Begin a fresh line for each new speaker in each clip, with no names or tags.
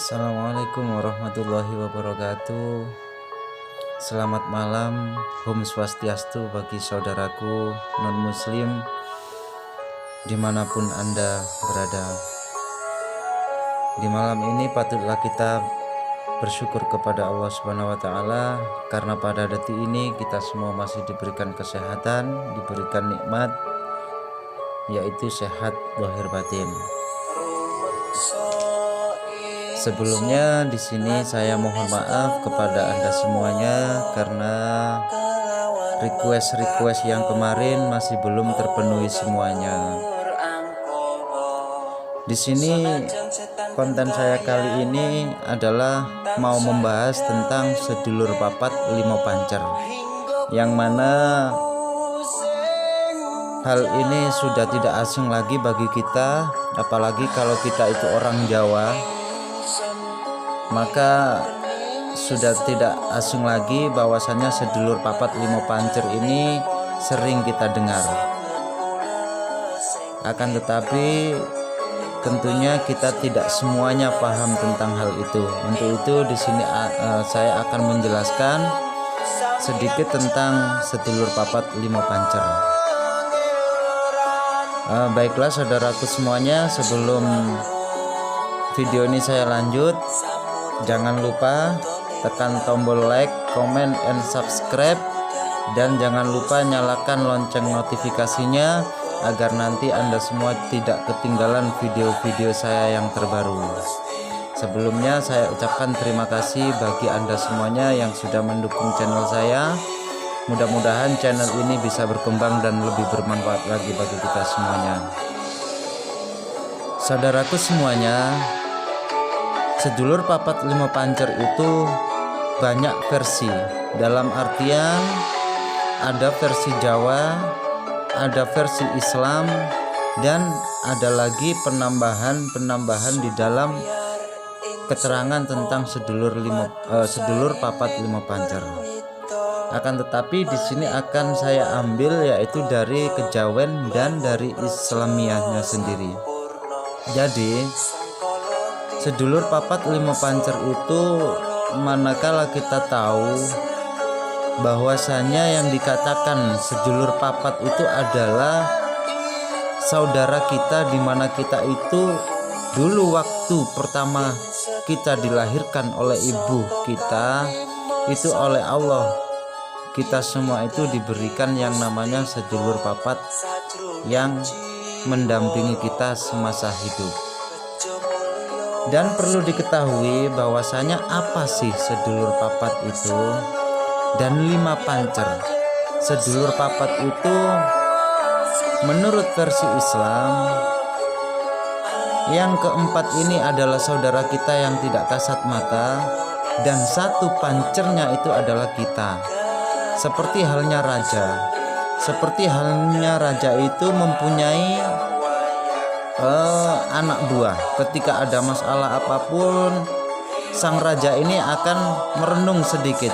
Assalamualaikum warahmatullahi wabarakatuh. Selamat malam, Om Swastiastu bagi saudaraku non-muslim dimanapun Anda berada. Di malam ini patutlah kita bersyukur kepada Allah Subhanahu wa Ta'ala, karena pada detik ini kita semua masih diberikan kesehatan, diberikan nikmat, yaitu sehat zahir batin. Sebelumnya di sini saya mohon maaf kepada Anda semuanya karena request yang kemarin masih belum terpenuhi semuanya. Di sini konten saya kali ini adalah mau membahas tentang sedulur papat limo pancer, yang mana hal ini sudah tidak asing lagi bagi kita, apalagi kalau kita itu orang Jawa. Maka sudah tidak asing lagi bahwasannya sedulur papat limo pancer ini sering kita dengar. Akan tetapi tentunya kita tidak semuanya paham tentang hal itu. Untuk itu di sini saya akan menjelaskan sedikit tentang sedulur papat limo pancer. Baiklah saudaraku semuanya, sebelum video ini saya lanjut, jangan lupa tekan tombol like, comment, and subscribe, dan jangan lupa nyalakan lonceng notifikasinya agar nanti Anda semua tidak ketinggalan video-video saya yang terbaru. Sebelumnya saya ucapkan terima kasih bagi Anda semuanya yang sudah mendukung channel saya. Mudah-mudahan channel ini bisa berkembang dan lebih bermanfaat lagi bagi kita semuanya. Saudaraku semuanya, sedulur papat limo pancer itu banyak versi. Dalam artian ada versi Jawa, ada versi Islam, dan ada lagi penambahan di dalam keterangan tentang sedulur papat limo pancer. Akan tetapi di sini akan saya ambil yaitu dari kejawen dan dari Islamiahnya sendiri. Jadi sedulur papat limo pancer itu, manakala kita tahu bahwasanya yang dikatakan sedulur papat itu adalah saudara kita, di mana kita itu dulu waktu pertama kita dilahirkan oleh ibu kita, itu oleh Allah kita semua itu diberikan yang namanya sedulur papat yang mendampingi kita semasa hidup. Dan perlu diketahui bahwasanya apa sih sedulur papat itu dan lima pancer. Sedulur papat itu menurut versi Islam, yang keempat ini adalah saudara kita yang tidak kasat mata, dan satu pancernya itu adalah kita. Seperti halnya raja itu mempunyai anak buah. Ketika ada masalah apapun, sang raja ini akan merenung sedikit,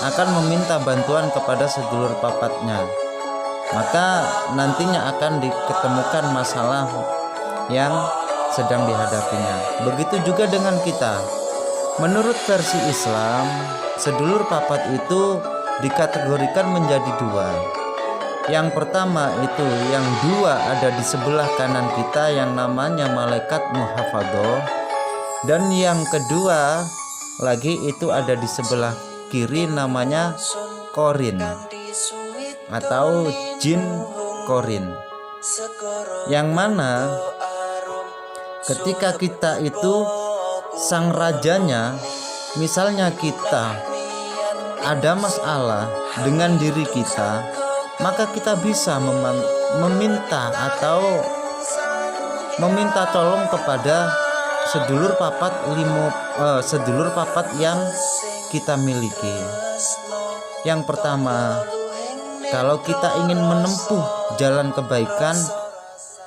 akan meminta bantuan kepada sedulur papatnya, maka nantinya akan diketemukan masalah yang sedang dihadapinya. Begitu juga dengan kita. Menurut versi Islam, sedulur papat itu dikategorikan menjadi dua. Yang pertama itu, yang dua ada di sebelah kanan kita yang namanya malaikat muhafadhoh, dan yang kedua lagi itu ada di sebelah kiri namanya korin atau jin korin, yang mana ketika kita itu sang rajanya, misalnya kita ada masalah dengan diri kita, maka kita bisa meminta tolong kepada sedulur papat yang kita miliki. Yang pertama, kalau kita ingin menempuh jalan kebaikan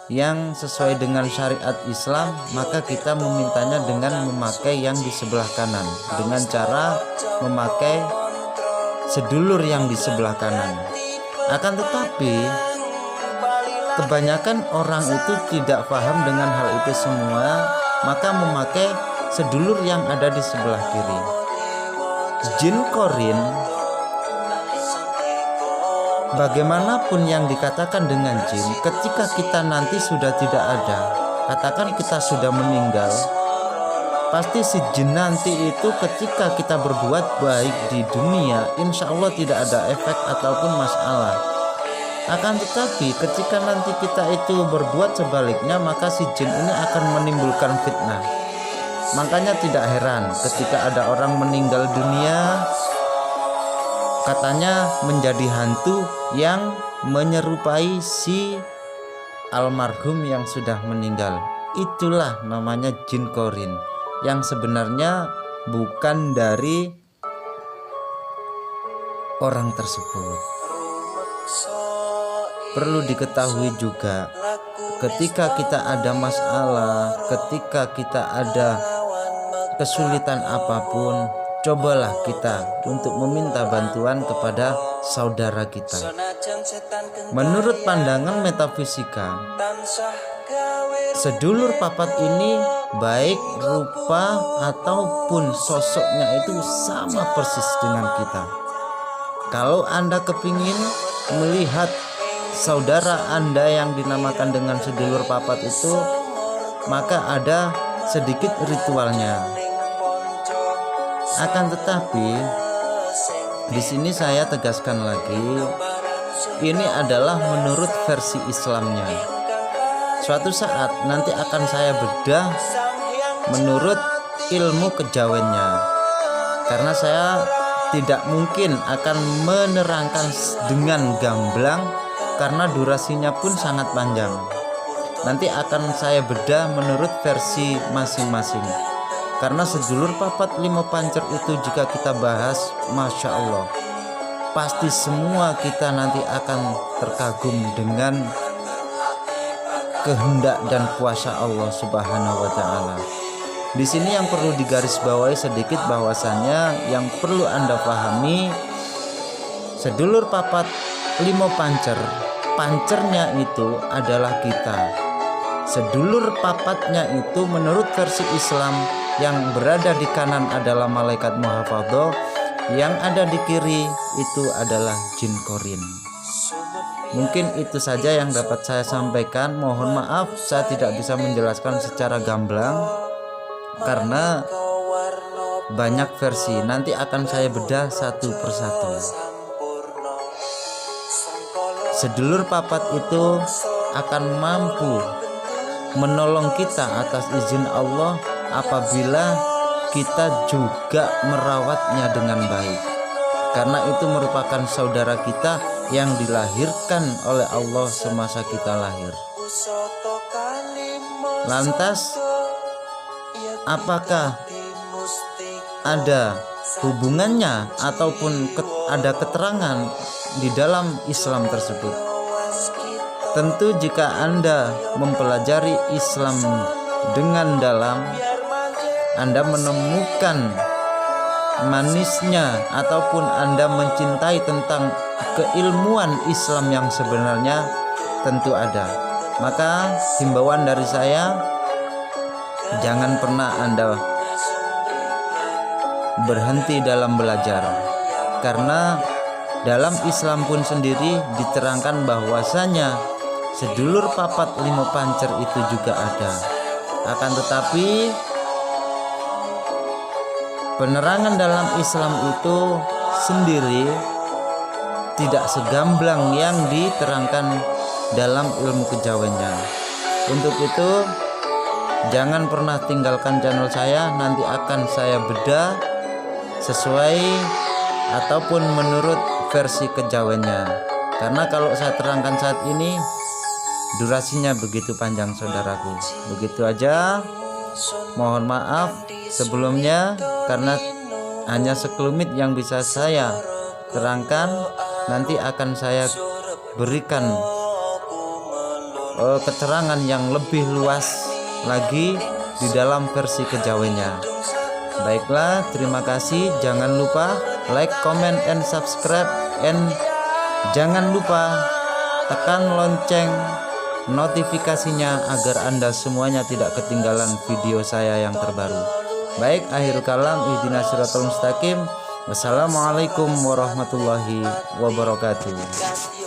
yang sesuai dengan syariat Islam, maka kita memintanya dengan memakai yang di sebelah kanan, dengan cara memakai sedulur yang di sebelah kanan. Akan tetapi kebanyakan orang itu tidak paham dengan hal itu semua, maka memakai sedulur yang ada di sebelah kiri. Jin korin, bagaimanapun yang dikatakan dengan jin, ketika kita nanti sudah tidak ada, katakan kita sudah meninggal, pasti si jin nanti itu ketika kita berbuat baik di dunia, insya Allah tidak ada efek ataupun masalah. Akan tetapi ketika nanti kita itu berbuat sebaliknya, maka si jin ini akan menimbulkan fitnah. Makanya tidak heran ketika ada orang meninggal dunia, katanya menjadi hantu yang menyerupai si almarhum yang sudah meninggal. Itulah namanya jin korin, yang sebenarnya bukan dari orang tersebut. Perlu diketahui juga, ketika kita ada masalah, ketika kita ada kesulitan apapun, cobalah kita untuk meminta bantuan kepada saudara kita. Menurut pandangan metafisika, sedulur papat ini baik rupa ataupun sosoknya itu sama persis dengan kita. Kalau Anda kepingin melihat saudara Anda yang dinamakan dengan sedulur papat itu, maka ada sedikit ritualnya. Akan tetapi di sini saya tegaskan lagi, ini adalah menurut versi Islamnya. Suatu saat nanti akan saya bedah menurut ilmu kejawennya, karena saya tidak mungkin akan menerangkan dengan gamblang karena durasinya pun sangat panjang. Nanti akan saya bedah menurut versi masing-masing. Karena sedulur papat lima pancer itu jika kita bahas, Masya Allah, pasti semua kita nanti akan terkagum dengan kehendak dan kuasa Allah Subhanahu wa Ta'ala. Di sini yang perlu digarisbawahi sedikit bahwasannya yang perlu Anda pahami, sedulur papat lima pancer, pancernya itu adalah kita. Sedulur papatnya itu menurut versi Islam, yang berada di kanan adalah malaikat muhafadhah, yang ada di kiri itu adalah jin korin. Mungkin itu saja yang dapat saya sampaikan. Mohon maaf saya tidak bisa menjelaskan secara gamblang karena banyak versi. Nanti akan saya bedah satu persatu. Sedulur papat itu akan mampu menolong kita atas izin Allah apabila kita juga merawatnya dengan baik, karena itu merupakan saudara kita yang dilahirkan oleh Allah semasa kita lahir. Lantas apakah ada hubungannya ataupun ada keterangan di dalam Islam tersebut? Tentu jika Anda mempelajari Islam dengan dalam, Anda menemukan manisnya ataupun Anda mencintai tentang keilmuan Islam yang sebenarnya, tentu ada. Maka himbauan dari saya, jangan pernah Anda berhenti dalam belajar, karena dalam Islam pun sendiri diterangkan bahwasanya sedulur papat lima pancer itu juga ada. Akan tetapi penerangan dalam Islam itu sendiri tidak segamblang yang diterangkan dalam ilmu kejawennya. Untuk itu jangan pernah tinggalkan channel saya, nanti akan saya bedah sesuai ataupun menurut versi kejawennya. Karena kalau saya terangkan saat ini durasinya begitu panjang saudaraku. Begitu aja. Mohon maaf sebelumnya karena hanya sekelumit yang bisa saya terangkan. Nanti akan saya berikan keterangan yang lebih luas lagi di dalam versi kejawennya. Baiklah, terima kasih. Jangan lupa like, comment, and subscribe, and jangan lupa tekan lonceng notifikasinya agar Anda semuanya tidak ketinggalan video saya yang terbaru. Baik, akhir kalam, ihdinas siratal mustaqim. Wassalamualaikum warahmatullahi wabarakatuh.